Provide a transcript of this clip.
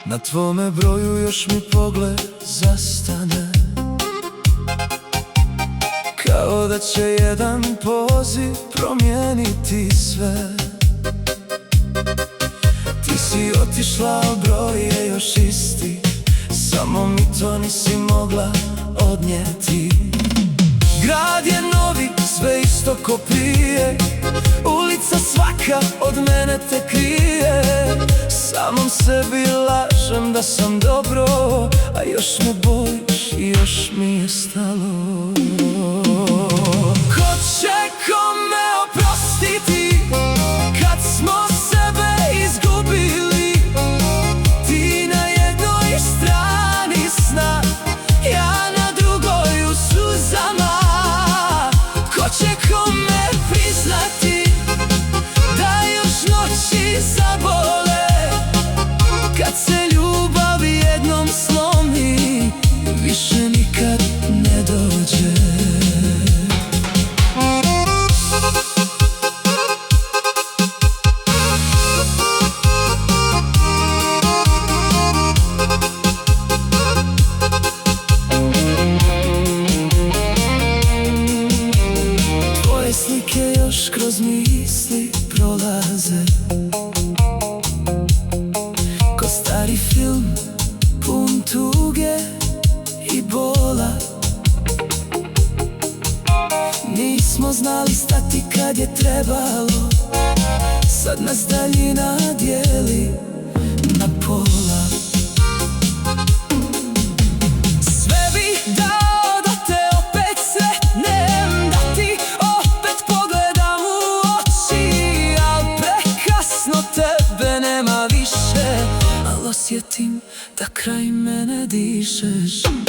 Na tvome broju još mi pogled zastane, kao da će jedan poziv promijeniti sve. Ti si otišla, a broj je još isti, samo mi to nisi mogla odnijeti. Grad je novi, sve isto ko prije, ulica svaka od mene te krije. Samom sebi lažem da sam dobro, a još me boliš i još mi je stalo. Ko će kome oprostiti kad smo sebe izgubili? Ti na jednoj strani sna, ja na drugoj u suzama. Ko će kome priznati da još noći zabole, kad se ljubav jednom slomi, više nikad ne dođe. Tvoje slike još kroz misli prolaze, ko stari film pun tuge i bola. Nismo znali stati kad je trebalo, sad nas daljina dijeli na pola. Sve bih dao da te opet sretnem, da ti opet pogledam u oči, al prekasno, tebe nema više. Al osjetim da kraj mene dišeš.